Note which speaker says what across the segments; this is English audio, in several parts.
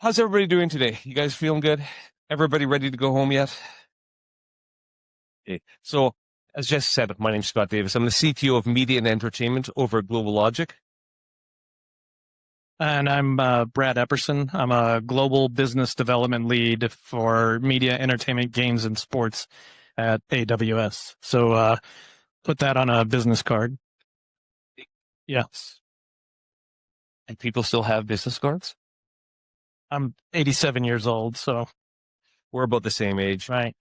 Speaker 1: How's everybody doing today? You guys feeling good? Everybody ready to go home yet? Okay. So, as Jess said, my name's Scott Davis. I'm the CTO of Media and Entertainment over at GlobalLogic.
Speaker 2: And I'm Brad Epperson. I'm a global business development lead for media, entertainment, games, and sports at AWS. So put that on a business card. Yes.
Speaker 1: And people still have business cards?
Speaker 2: I'm 87 years old, so.
Speaker 1: We're about the same age.
Speaker 2: Right.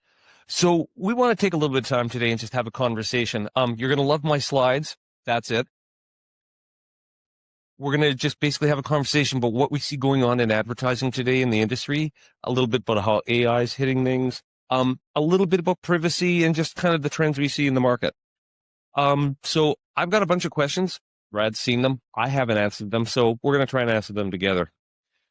Speaker 1: So we want to take a little bit of time today and just have a conversation. You're going to love my slides. That's it. We're going to just basically have a conversation about what we see going on in advertising today in the industry, a little bit about how AI is hitting things, a little bit about privacy and just kind of the trends we see in the market. So I've got a bunch of questions. Brad's seen them. I haven't answered them, so we're going to try and answer them together.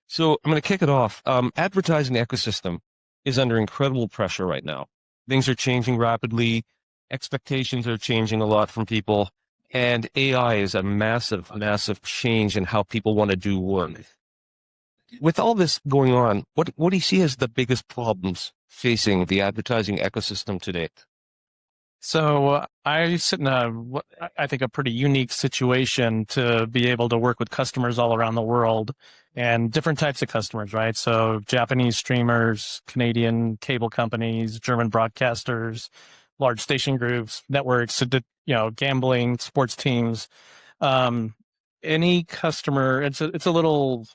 Speaker 1: So I'm going to kick it off. Advertising ecosystem is under incredible pressure right now. Things are changing rapidly. Expectations are changing a lot from people. And AI is a massive, massive change in how people want to do work. With all this going on, what do you see as the biggest problems facing the advertising ecosystem today?
Speaker 2: So I sit in I think a pretty unique situation to be able to work with customers all around the world and different types of customers, right? So Japanese streamers, Canadian cable companies, German broadcasters, large station groups, networks, gambling, sports teams. Any customer, it's a little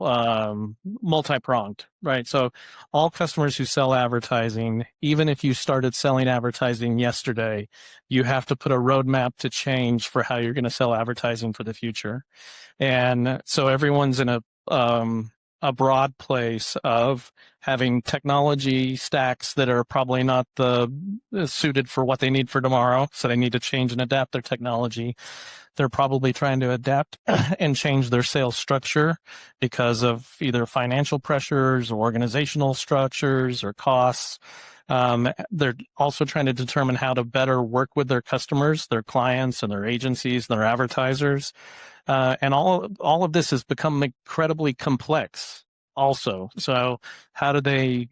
Speaker 2: multi-pronged, right? So all customers who sell advertising, even if you started selling advertising yesterday, you have to put a roadmap to change for how you're going to sell advertising for the future. And so everyone's in a broad place of having technology stacks that are probably not suited for what they need for tomorrow. So they need to change and adapt their technology. They're probably trying to adapt and change their sales structure because of either financial pressures or organizational structures or costs. They're also trying to determine how to better work with their customers, their clients, and their agencies, and their advertisers. And all of this has become incredibly complex also. So how do they,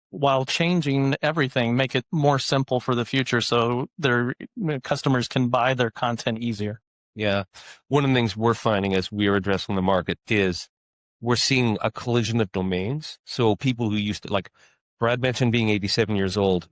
Speaker 2: while changing everything, make it more simple for the future so their customers can buy their content easier?
Speaker 1: Yeah. One of the things we're finding as we are addressing the market is we're seeing a collision of domains. So people who used to, like Brad mentioned being 87 years old,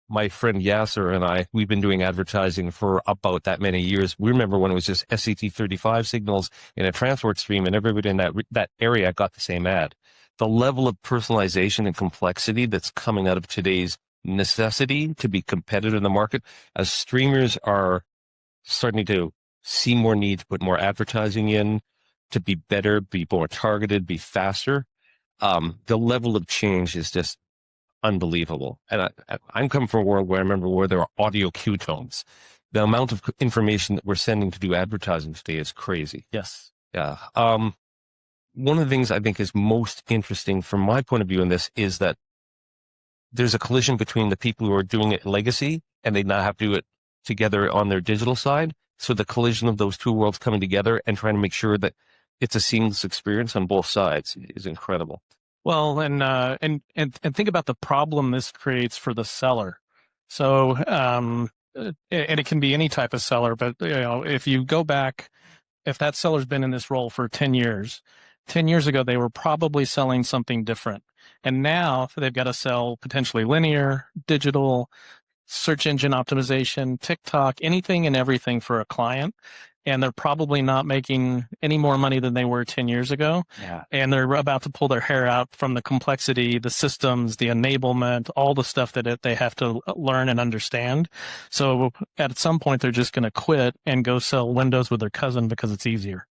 Speaker 1: my friend Yasser and I, we've been doing advertising for about that many years. We remember when it was just SCT35 signals in a transport stream and everybody in that area got the same ad. The level of personalization and complexity that's coming out of today's necessity to be competitive in the market as streamers are starting to see more need to put more advertising in, to be better, be more targeted, be faster. The level of change is just unbelievable. And I'm coming from a world where I remember where there are audio cue tones. The amount of information that we're sending to do advertising today is crazy.
Speaker 2: Yes.
Speaker 1: Yeah. One of the things I think is most interesting from my point of view in this is that there's a collision between the people who are doing it legacy and they now have to do it together on their digital side. So the collision of those two worlds coming together and trying to make sure that it's a seamless experience on both sides is incredible.
Speaker 2: Well, and think about the problem this creates for the seller. So, and it can be any type of seller, but if you go back, if that seller's been in this role for 10 years, 10 years ago, they were probably selling something different. And now they've got to sell potentially linear, digital, search engine optimization, TikTok, anything and everything for a client. And they're probably not making any more money than they were 10 years ago.
Speaker 1: Yeah.
Speaker 2: And they're about to pull their hair out from the complexity, the systems, the enablement, all the stuff that they have to learn and understand. So at some point, they're just going to quit and go sell windows with their cousin because it's easier.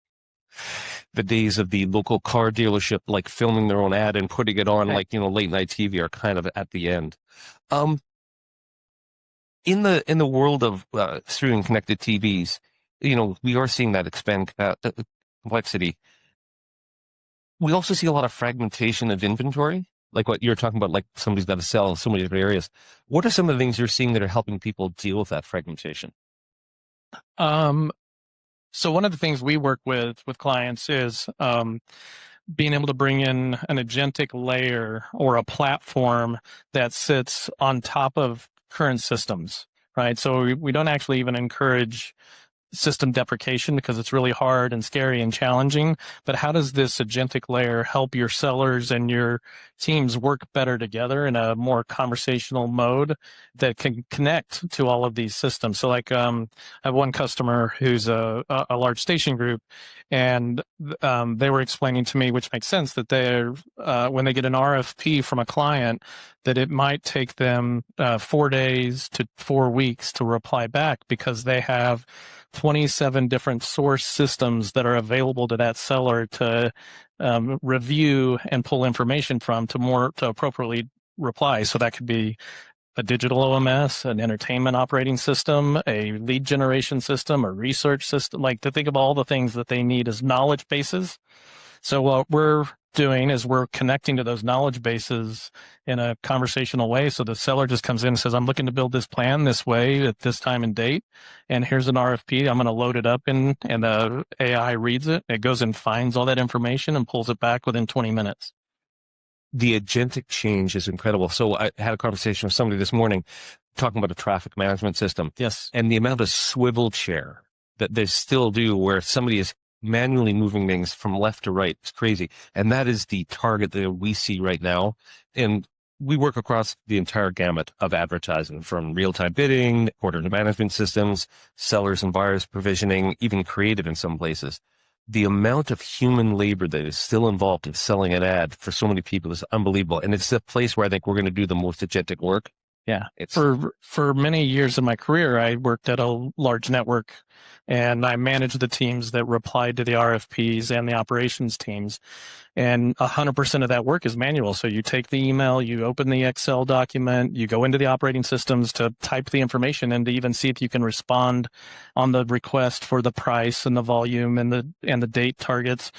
Speaker 1: The days of the local car dealership, like filming their own ad and putting it on, like, late night TV are kind of at the end. In the world of streaming connected TVs, we are seeing that expand complexity. We also see a lot of fragmentation of inventory, like what you're talking about, like somebody's got to sell in so many different areas. What are some of the things you're seeing that are helping people deal with that fragmentation?
Speaker 2: So one of the things we work with clients is being able to bring in an agentic layer or a platform that sits on top of current systems, right? So we don't actually even encourage system deprecation because it's really hard and scary and challenging. But how does this agentic layer help your sellers and your teams work better together in a more conversational mode that can connect to all of these systems? So like, I have one customer who's a large station group, and they were explaining to me, which makes sense, that they're, when they get an RFP from a client, that it might take them 4 days to 4 weeks to reply back because they have 27 different source systems that are available to that seller to review and pull information from to appropriately reply. So that could be a digital OMS, an entertainment operating system, a lead generation system, a research system, like to think of all the things that they need as knowledge bases. So what we're doing is we're connecting to those knowledge bases in a conversational way. So the seller just comes in and says, I'm looking to build this plan this way at this time and date. And here's an RFP. I'm going to load it up and the AI reads it. It goes and finds all that information and pulls it back within 20 minutes.
Speaker 1: The agentic change is incredible. So I had a conversation with somebody this morning talking about a traffic management system.
Speaker 2: Yes.
Speaker 1: And the amount of swivel chair that they still do where somebody is manually moving things from left to right. It's crazy. And that is the target that we see right now. And we work across the entire gamut of advertising, from real-time bidding, order management systems, sellers and buyers provisioning, even creative in some places. The amount of human labor that is still involved in selling an ad for so many people is unbelievable. And it's the place where I think we're going to do the most agentic work.
Speaker 2: Yeah. For many years of my career, I worked at a large network, and I managed the teams that replied to the RFPs and the operations teams. And 100% of that work is manual. So you take the email, you open the Excel document, you go into the operating systems to type the information and to even see if you can respond on the request for the price and the volume and the date targets.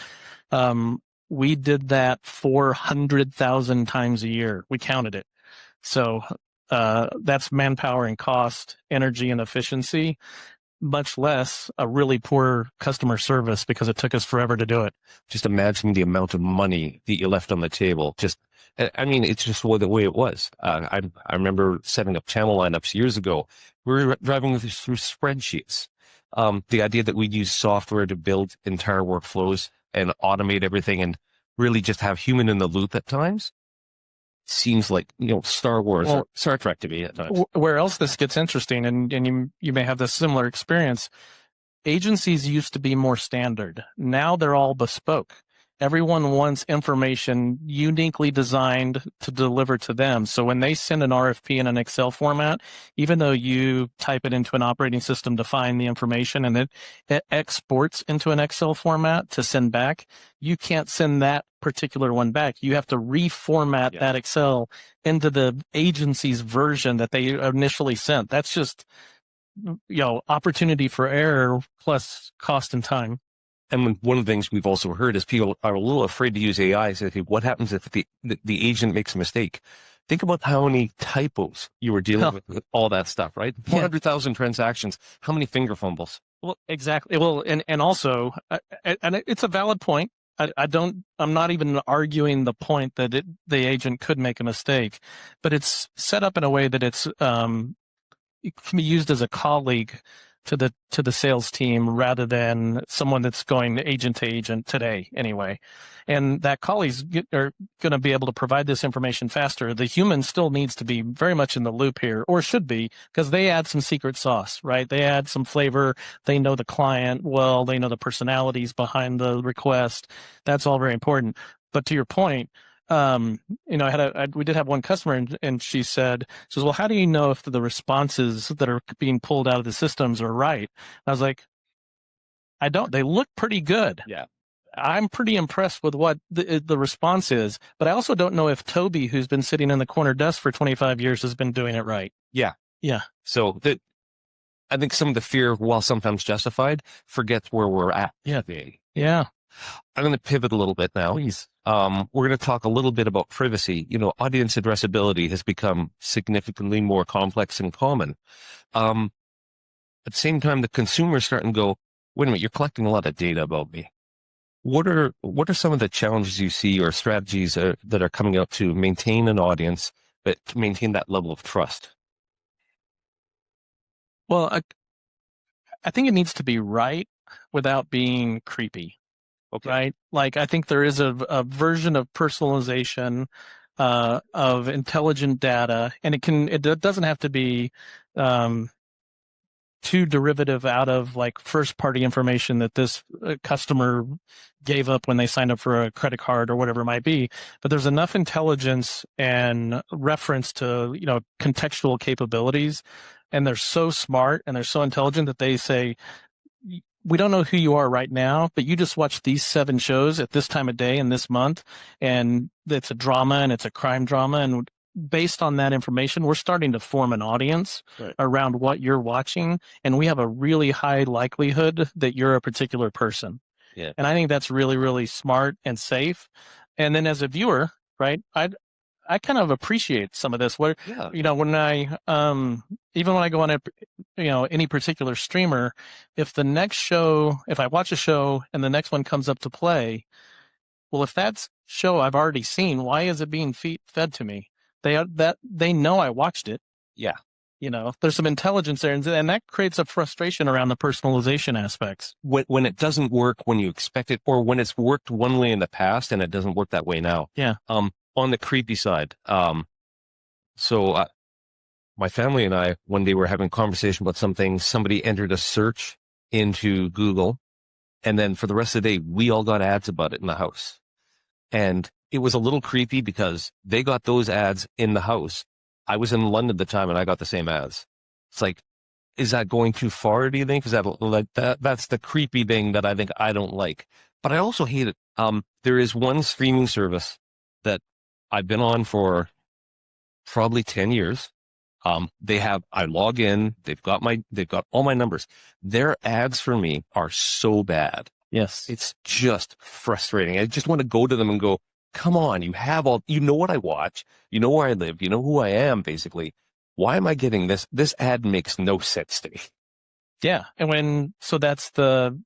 Speaker 2: We did that 400,000 times a year. We counted it. So that's manpower and cost, energy and efficiency, much less a really poor customer service because it took us forever to do it.
Speaker 1: Just imagine the amount of money that you left on the table. I mean, it's just the way it was. I remember setting up channel lineups years ago. We were driving through spreadsheets. The idea that we'd use software to build entire workflows and automate everything and really just have human in the loop at times seems like, Star Wars or Star Trek to me at times.
Speaker 2: Where else this gets interesting, and you may have this similar experience, agencies used to be more standard. Now they're all bespoke. Everyone wants information uniquely designed to deliver to them. So when they send an RFP in an Excel format, even though you type it into an operating system to find the information and it exports into an Excel format to send back, you can't send that particular one back. You have to reformat that Excel into the agency's version that they initially sent. That's just, opportunity for error plus cost and time.
Speaker 1: And one of the things we've also heard is people are a little afraid to use AI. So what happens if the agent makes a mistake? Think about how many typos you were dealing with all that stuff, right? 400,000 transactions. How many finger fumbles?
Speaker 2: Well, exactly. Well, and also, and it's a valid point. I'm not even arguing the point that the agent could make a mistake, but it's set up in a way that it can be used as a colleague to the sales team rather than someone that's going agent to agent today anyway. And that colleagues are going to be able to provide this information faster. The human still needs to be very much in the loop here, or should be, because they add some secret sauce, right? They add some flavor. They know the client well. They know the personalities behind the request. That's all very important. But to your point, we did have one customer and she says, well, how do you know if the responses that are being pulled out of the systems are right? I was like, I don't. They look pretty good.
Speaker 1: Yeah.
Speaker 2: I'm pretty impressed with what the response is, but I also don't know if Toby, who's been sitting in the corner desk for 25 years, has been doing it right.
Speaker 1: Yeah.
Speaker 2: Yeah.
Speaker 1: So I think some of the fear, while sometimes justified, forgets where we're at.
Speaker 2: Yeah. Yeah.
Speaker 1: I'm going to pivot a little bit now.
Speaker 2: Please.
Speaker 1: We're going to talk a little bit about privacy. Audience addressability has become significantly more complex and common. At the same time, the consumer's starting to go, wait a minute, you're collecting a lot of data about me. What are some of the challenges you see or strategies that are coming up to maintain an audience, but to maintain that level of trust?
Speaker 2: Well, I think it needs to be right without being creepy,
Speaker 1: Okay.
Speaker 2: right? Like I think there is a version of personalization, of intelligent data, and it doesn't have to be, um, too derivative out of like first party information that this customer gave up when they signed up for a credit card or whatever it might be. But there's enough intelligence and reference to, contextual capabilities. And they're so smart and they're so intelligent that they say, we don't know who you are right now, but you just watched these 7 shows at this time of day and this month. And it's a drama and it's a crime drama. And based on that information, we're starting to form an audience around what you're watching. And we have a really high likelihood that you're a particular person.
Speaker 1: Yeah.
Speaker 2: And I think that's really, really smart and safe. And then as a viewer, right, I kind of appreciate some of this. Where, when I, even when I go on any particular streamer, if I watch a show and the next one comes up to play, well, if that's show I've already seen, why is it being fed to me? They know I watched it.
Speaker 1: Yeah.
Speaker 2: There's some intelligence there, and that creates a frustration around the personalization aspects.
Speaker 1: When it doesn't work when you expect it, or when it's worked one way in the past and it doesn't work that way now.
Speaker 2: Yeah.
Speaker 1: On the creepy side, so my family and I one day were having a conversation about something. Somebody entered a search into Google, and then for the rest of the day, we all got ads about it in the house. And it was a little creepy because they got those ads in the house. I was in London at the time and I got the same ads. It's like, is that going too far, do you think? Is that's the creepy thing that I think I don't like. But I also hate it. There is one streaming service that I've been on for probably 10 years. I log in, they've got all my numbers. Their ads for me are so bad.
Speaker 2: Yes.
Speaker 1: It's just frustrating. I just want to go to them and go, come on, you know what I watch, you know where I live, you know who I am, basically. Why am I getting this? This ad makes no sense to me.
Speaker 2: Yeah. And so that's the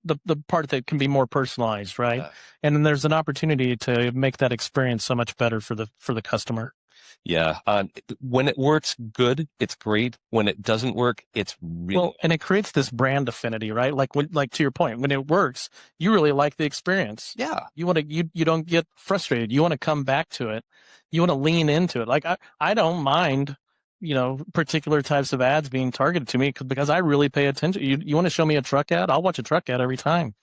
Speaker 2: part that can be more personalized, right?
Speaker 1: Yeah.
Speaker 2: And then there's an opportunity to make that experience so much better for the customer.
Speaker 1: Yeah. When it works good, it's great. When it doesn't work, it's really
Speaker 2: well, and it creates this brand affinity, right? Like to your point, when it works, you really like the experience.
Speaker 1: Yeah.
Speaker 2: You want to, you don't get frustrated. You want to come back to it. You want to lean into it. Like I don't mind, particular types of ads being targeted to me because I really pay attention. You want to show me a truck ad? I'll watch a truck ad every time.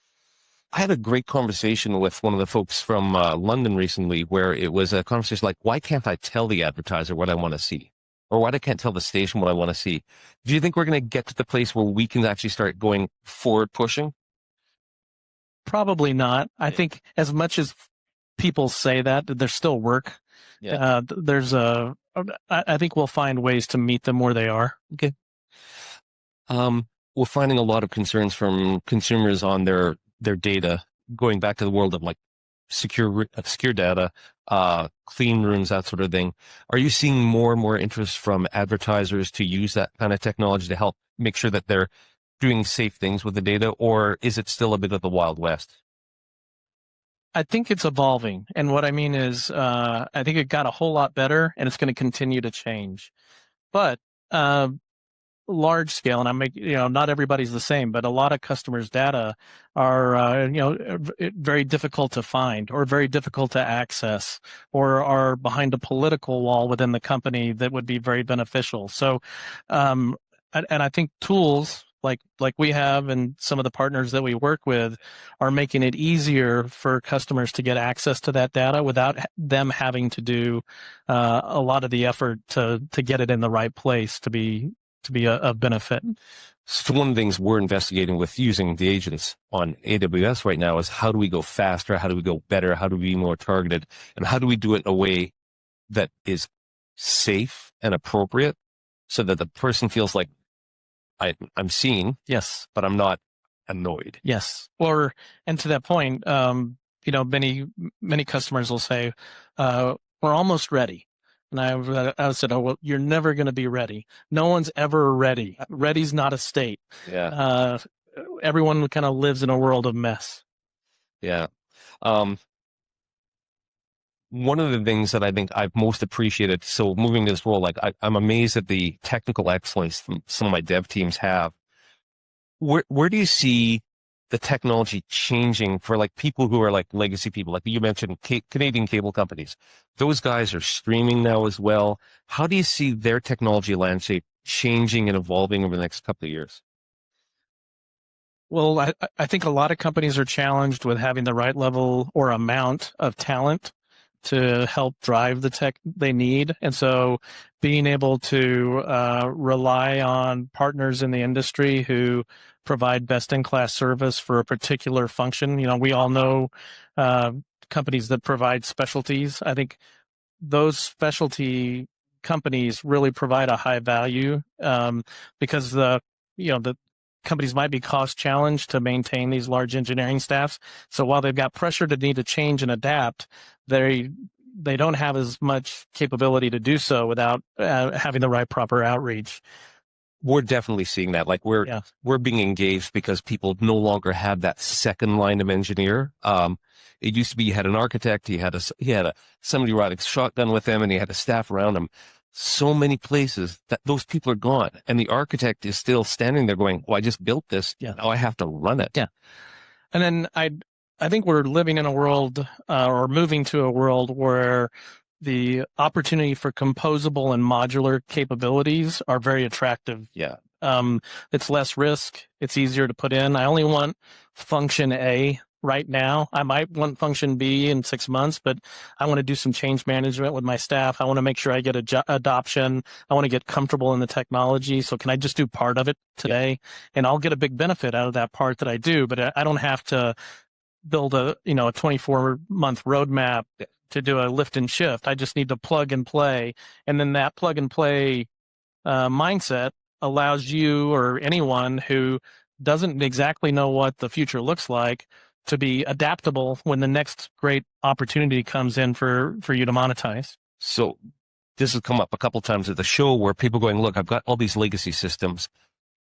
Speaker 1: I had a great conversation with one of the folks from London recently where it was a conversation like, why can't I tell the advertiser what I want to see? Or why I can't tell the station what I want to see? Do you think we're going to get to the place where we can actually start going forward pushing?
Speaker 2: Probably not. I think as much as people say that, there's still work.
Speaker 1: Yeah.
Speaker 2: I think we'll find ways to meet them where they are.
Speaker 1: Okay. We're finding a lot of concerns from consumers on their data, going back to the world of like secure data, clean rooms, that sort of thing. Are you seeing more and more interest from advertisers to use that kind of technology to help make sure that they're doing safe things with the data, or is it still a bit of the Wild West?
Speaker 2: I think it's evolving. And what I mean is, I think it got a whole lot better and it's going to continue to change. But, large scale, and not everybody's the same, but a lot of customers' data are, very difficult to find or very difficult to access or are behind a political wall within the company that would be very beneficial. So, and I think tools like we have and some of the partners that we work with are making it easier for customers to get access to that data without them having to do a lot of the effort to get it in the right place to be of benefit.
Speaker 1: So one of the things we're investigating with using the agents on AWS right now is how do we go faster? How do we go better? How do we be more targeted? And how do we do it in a way that is safe and appropriate so that the person feels like I'm seen,
Speaker 2: yes,
Speaker 1: but I'm not annoyed.
Speaker 2: Yes. And to that point, many customers will say, we're almost ready. And I said, oh, well, you're never going to be ready. No one's ever ready. Ready's not a state.
Speaker 1: Yeah.
Speaker 2: Everyone kind of lives in a world of mess.
Speaker 1: Yeah. One of the things that I think I've most appreciated, so moving to this role, like I'm amazed at the technical excellence some of my dev teams have. Where do you see the technology changing for like people who are like legacy people? Like you mentioned, Canadian cable companies. Those guys are streaming now as well. How do you see their technology landscape changing and evolving over the next couple of years?
Speaker 2: Well, I think a lot of companies are challenged with having the right level or amount of talent to help drive the tech they need. And so being able to rely on partners in the industry who provide best-in-class service for a particular function. We all know uh, companies that provide specialties. I think those specialty companies really provide a high value because the companies might be cost challenged to maintain these large engineering staffs. So while they've got pressure to need to change and adapt, they don't have as much capability to do so without having the right proper outreach.
Speaker 1: We're definitely seeing that. Like we're being engaged because people no longer have that second line of engineer. It used to be you had an architect, he had somebody riding shotgun with him, and he had a staff around him. So many places that those people are gone, and the architect is still standing there going, "Well, I just built this.
Speaker 2: Yeah.
Speaker 1: Now I have to run it."
Speaker 2: Yeah. And then I think we're living in a world or moving to a world where the opportunity for composable and modular capabilities are very attractive.
Speaker 1: Yeah.
Speaker 2: It's less risk. It's easier to put in. I only want function A right now. I might want function B in 6 months, but I want to do some change management with my staff. I want to make sure I get adoption. I want to get comfortable in the technology. So can I just do part of it today? Yeah. And I'll get a big benefit out of that part that I do, but I don't have to build a 24-month roadmap to do a lift and shift. I just need to plug and play. And then that plug and play mindset allows you or anyone who doesn't exactly know what the future looks like to be adaptable when the next great opportunity comes in for you to monetize.
Speaker 1: So this has come up a couple times at the show where people going, look, I've got all these legacy systems.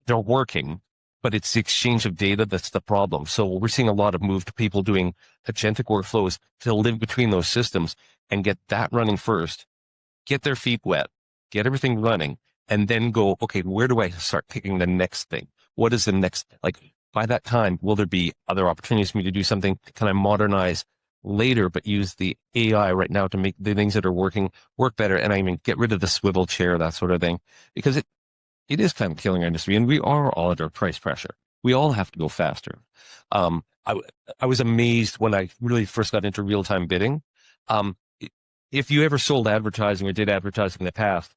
Speaker 1: They're working, but it's the exchange of data that's the problem. So we're seeing a lot of move to people doing agentic workflows to live between those systems and get that running first, get their feet wet, get everything running, and then go, okay, where do I start picking the next thing? What is the next, like by that time, will there be other opportunities for me to do something? Can I modernize later, but use the AI right now to make the things that are working work better? And I mean, get rid of the swivel chair, that sort of thing, because it is kind of killing our industry, and we are all under price pressure. We all have to go faster. I was amazed when I really first got into real-time bidding. If you ever sold advertising or did advertising in the past,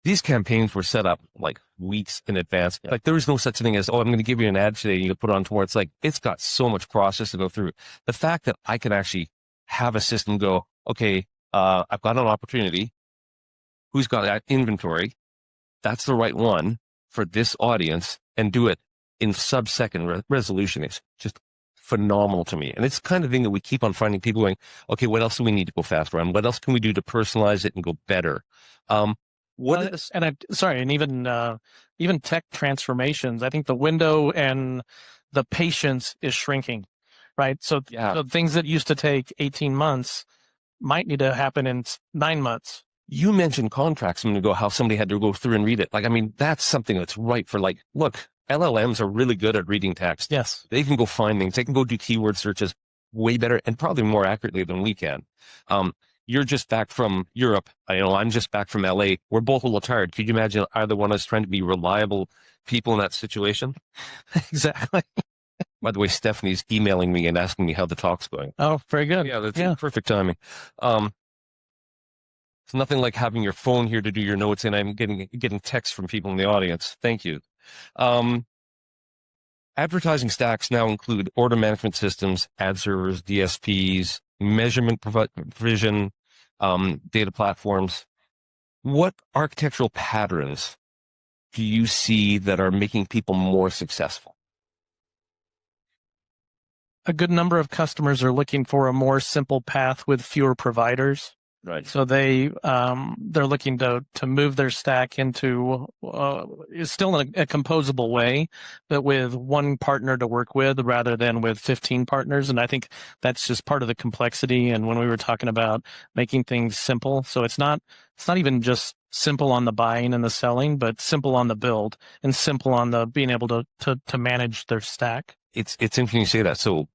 Speaker 1: these campaigns were set up like weeks in advance. Yeah. Like there was no such thing as, oh, I'm going to give you an ad today and you put it on tomorrow. It's like, it's got so much process to go through. The fact that I can actually have a system go, okay, I've got an opportunity. Who's got that inventory? That's the right one for this audience, and do it in sub-second resolution is just phenomenal to me. And it's the kind of thing that we keep on finding people going, okay, what else do we need to go faster on? What else can we do to personalize it and go better?
Speaker 2: Even tech transformations, I think the window and the patience is shrinking, right? So things that used to take 18 months might need to happen in 9 months.
Speaker 1: You mentioned contracts a minute ago, how somebody had to go through and read it. Like, I mean, that's something that's right for like, look, LLMs are really good at reading text.
Speaker 2: Yes.
Speaker 1: They can go find things. They can go do keyword searches way better and probably more accurately than we can. You're just back from Europe. I know I'm just back from LA. We're both a little tired. Could you imagine either one of us trying to be reliable people in that situation?
Speaker 2: Exactly.
Speaker 1: By the way, Stephanie's emailing me and asking me how the talk's going.
Speaker 2: Oh, very good.
Speaker 1: Yeah, that's perfect timing. It's nothing like having your phone here to do your notes, and I'm getting texts from people in the audience. Thank you. Advertising stacks now include order management systems, ad servers, DSPs, measurement provision, data platforms. What architectural patterns do you see that are making people more successful?
Speaker 2: A good number of customers are looking for a more simple path with fewer providers.
Speaker 1: Right.
Speaker 2: So they're looking to move their stack into is still in a composable way, but with one partner to work with rather than with 15 partners. And I think that's just part of the complexity. And when we were talking about making things simple, so it's not even just simple on the buying and the selling, but simple on the build and simple on the being able to manage their stack.
Speaker 1: It's interesting you say that. So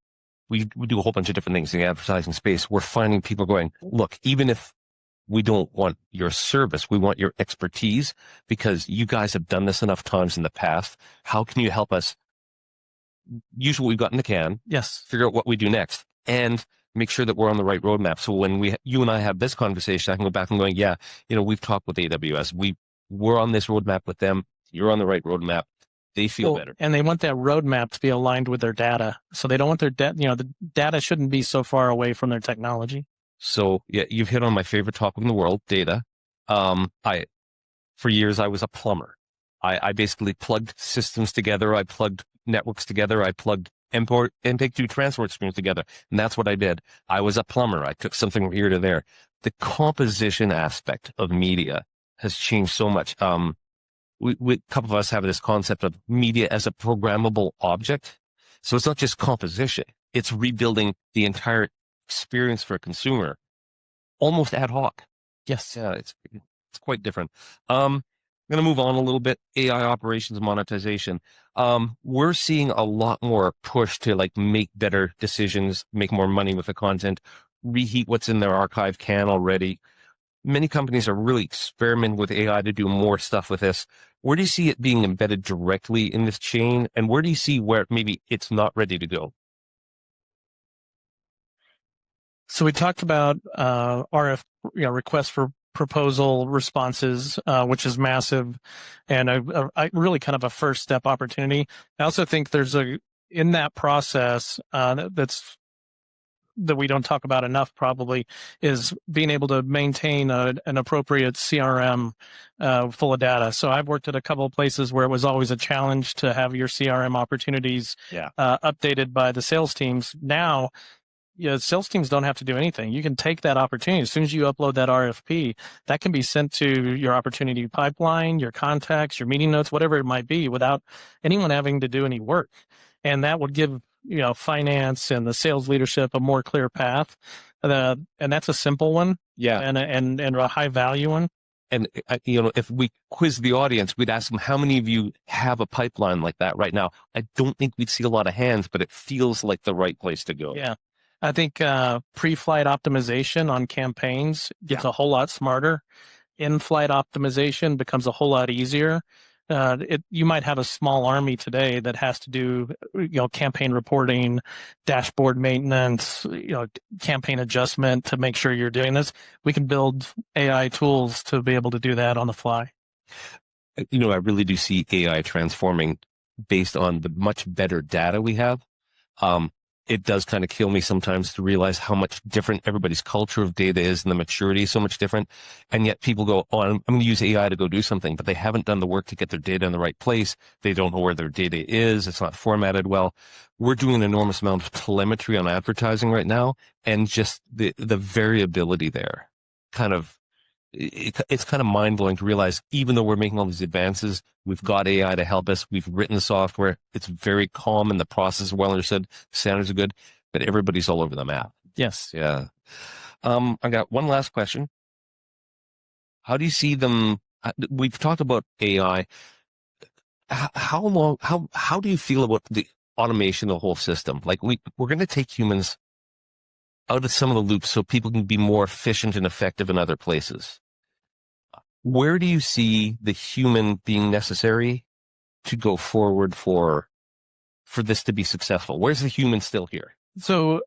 Speaker 1: we do a whole bunch of different things in the advertising space. We're finding people going, look, even if we don't want your service, we want your expertise because you guys have done this enough times in the past. How can you help us use what we've got in the can?
Speaker 2: Yes.
Speaker 1: Figure out what we do next and make sure that we're on the right roadmap. So when you and I have this conversation, I can go back and going, yeah, we've talked with AWS. We're on this roadmap with them. You're on the right roadmap. They feel better.
Speaker 2: And they want that roadmap to be aligned with their data. So they don't want their the data shouldn't be so far away from their technology.
Speaker 1: So yeah, you've hit on my favorite topic in the world, data. For years, I was a plumber. I basically plugged systems together. I plugged networks together. I plugged MPEG-2 transport streams together. And that's what I did. I was a plumber. I took something from here to there. The composition aspect of media has changed so much. A couple of us have this concept of media as a programmable object. So it's not just composition. It's rebuilding the entire experience for a consumer, almost ad hoc.
Speaker 2: Yes.
Speaker 1: Yeah, it's quite different. I'm going to move on a little bit. AI operations monetization. We're seeing a lot more push to make better decisions, make more money with the content, reheat what's in their archive can already. Many companies are really experimenting with AI to do more stuff with this. Where do you see it being embedded directly in this chain? And where do you see where maybe it's not ready to go?
Speaker 2: So we talked about request for proposal responses, which is massive, and a really kind of a first step opportunity. I also think there's in that process that we don't talk about enough probably is being able to maintain an appropriate CRM full of data. So I've worked at a couple of places where it was always a challenge to have your CRM opportunities updated by the sales teams. Now, sales teams don't have to do anything. You can take that opportunity. As soon as you upload that RFP, that can be sent to your opportunity pipeline, your contacts, your meeting notes, whatever it might be, without anyone having to do any work. And that would give finance and the sales leadership a more clear path. And that's a simple one.
Speaker 1: Yeah.
Speaker 2: And a high value one.
Speaker 1: And, if we quiz the audience, we'd ask them, how many of you have a pipeline like that right now? I don't think we'd see a lot of hands, but it feels like the right place to go.
Speaker 2: Yeah. I think pre-flight optimization on campaigns gets a whole lot smarter. In-flight optimization becomes a whole lot easier. You might have a small army today that has to do, campaign reporting, dashboard maintenance, campaign adjustment to make sure you're doing this. We can build AI tools to be able to do that on the fly.
Speaker 1: I really do see AI transforming based on the much better data we have. It does kind of kill me sometimes to realize how much different everybody's culture of data is and the maturity is so much different. And yet people go, oh, I'm going to use AI to go do something, but they haven't done the work to get their data in the right place. They don't know where their data is. It's not formatted well. We're doing an enormous amount of telemetry on advertising right now. And just the variability there it's kind of mind blowing to realize even though we're making all these advances, we've got AI to help us. We've written the software. It's very calm and the process is well understood. Standards are good, but everybody's all over the map.
Speaker 2: Yes.
Speaker 1: Yeah. I got one last question. How do you see them? We've talked about AI. How do you feel about the automation of the whole system? We're going to take humans out of some of the loops so people can be more efficient and effective in other places. Where do you see the human being necessary to go forward for this to be successful? Where's the human still here?
Speaker 2: So,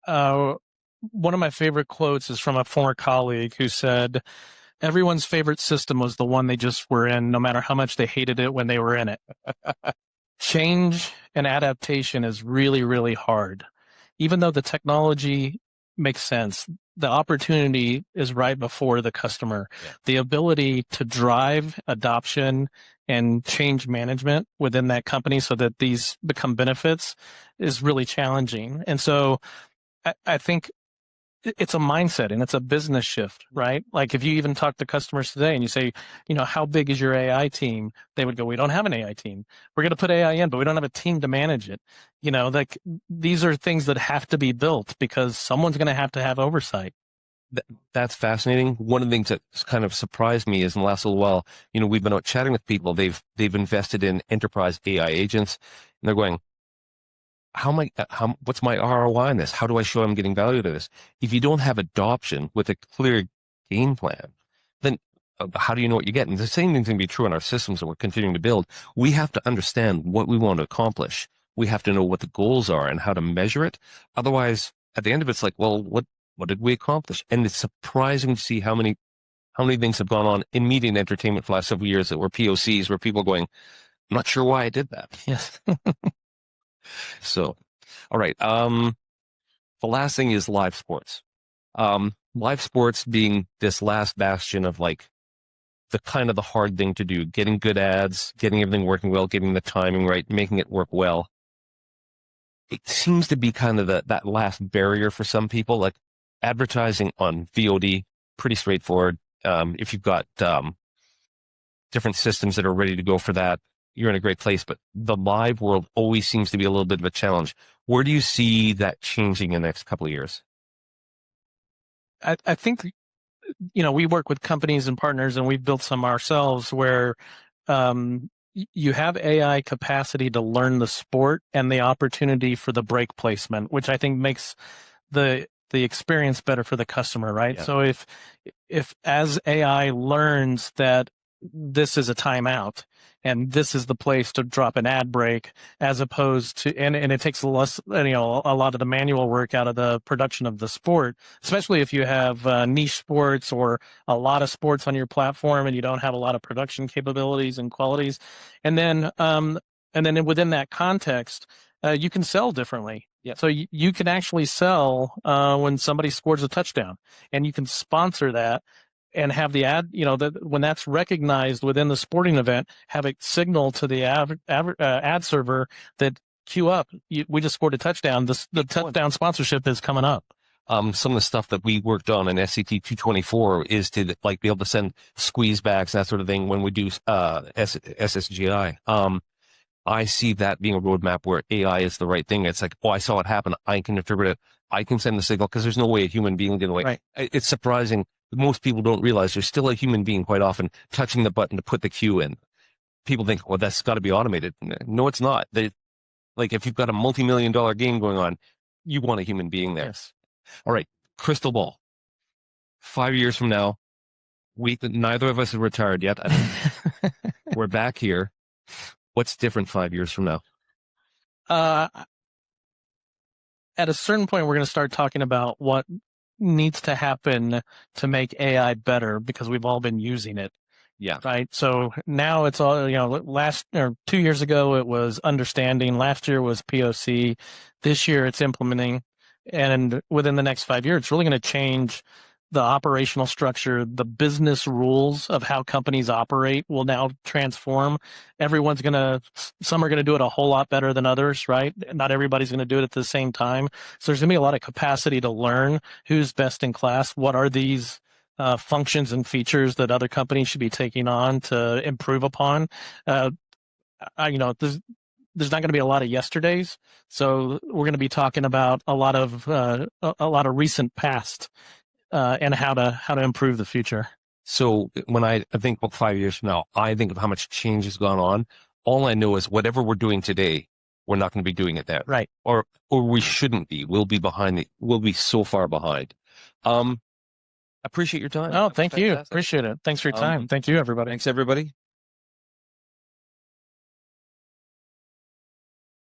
Speaker 2: one of my favorite quotes is from a former colleague who said, everyone's favorite system was the one they just were in, no matter how much they hated it when they were in it. Change and adaptation is really, really hard. Even though the technology makes sense, the opportunity is right before the customer. Yeah. The ability to drive adoption and change management within that company so that these become benefits is really challenging. And so I think it's a mindset and it's a business shift, right? Like if you even talk to customers today and you say, how big is your AI team? They would go, we don't have an AI team. We're going to put AI in, but we don't have a team to manage it. Like these are things that have to be built because someone's going to have oversight.
Speaker 1: That's fascinating. One of the things that's kind of surprised me is in the last little while, we've been out chatting with people. They've invested in enterprise AI agents, and they're going, what's my ROI on this? How do I show I'm getting value to this? If you don't have adoption with a clear game plan, then how do you know what you're getting? The same thing's going to be true in our systems that we're continuing to build. We have to understand what we want to accomplish. We have to know what the goals are and how to measure it. Otherwise, at the end of it, it's like, well, what did we accomplish? And it's surprising to see how many things have gone on in media and entertainment for the last several years that were POCs, where people are going, I'm not sure why I did that.
Speaker 2: Yes.
Speaker 1: So, all right. The last thing is live sports. Live sports being this last bastion of like the kind of the hard thing to do, getting good ads, getting everything working well, getting the timing right, making it work well. It seems to be kind of that last barrier for some people. Like advertising on VOD, pretty straightforward. If you've got different systems that are ready to go for that, you're in a great place. But the live world always seems to be a little bit of a challenge. Where do you see that changing in the next couple of years?
Speaker 2: I think, we work with companies and partners, and we've built some ourselves where you have AI capacity to learn the sport and the opportunity for the break placement, which I think makes the experience better for the customer, right? Yeah. So if as AI learns that this is a timeout and this is the place to drop an ad break, as opposed to, and it takes less, a lot of the manual work out of the production of the sport, especially if you have niche sports or a lot of sports on your platform and you don't have a lot of production capabilities and qualities. And then within that context, you can sell differently. Yeah. So you can actually sell when somebody scores a touchdown, and you can sponsor that and have the ad, when that's recognized within the sporting event, have it signal to the ad server that queue up. We just scored a touchdown. The touchdown sponsorship is coming up.
Speaker 1: Some of the stuff that we worked on in SCT 224 is to like be able to send squeeze backs, that sort of thing when we do SSGI. I see that being a roadmap where AI is the right thing. It's like, I saw it happen. I can interpret it. I can send the signal because there's no way a human being can. Right. It's surprising. Most people don't realize there's still a human being quite often touching the button to put the cue in. People think, well, that's got to be automated. No, it's not. Like if you've got a multi-million-dollar game going on, you want a human being there.
Speaker 2: Yes.
Speaker 1: All right. Crystal ball. 5 years from now, neither of us are retired yet. We're back here. What's different 5 years from now?
Speaker 2: At a certain point, we're going to start talking about what needs to happen to make AI better because we've all been using it.
Speaker 1: Yeah.
Speaker 2: Right. So now it's all, 2 years ago, it was understanding. Last year was POC. This year it's implementing. And within the next 5 years, it's really going to change the operational structure. The business rules of how companies operate will now transform. Some are going to do it a whole lot better than others, right? Not everybody's going to do it at the same time. So there's going to be a lot of capacity to learn who's best in class. What are these functions and features that other companies should be taking on to improve upon? There's not going to be a lot of yesterdays. So we're going to be talking about a lot of recent past. And how to improve the future.
Speaker 1: So when I think about 5 years from now, I think of how much change has gone on. All I know is whatever we're doing today, we're not going to be doing it then.
Speaker 2: Right.
Speaker 1: Or we shouldn't be. We'll be behind. We'll be so far behind. Appreciate your time.
Speaker 2: Oh, thank you. Appreciate it. Thanks for your time. Thank you, everybody.
Speaker 1: Thanks, everybody.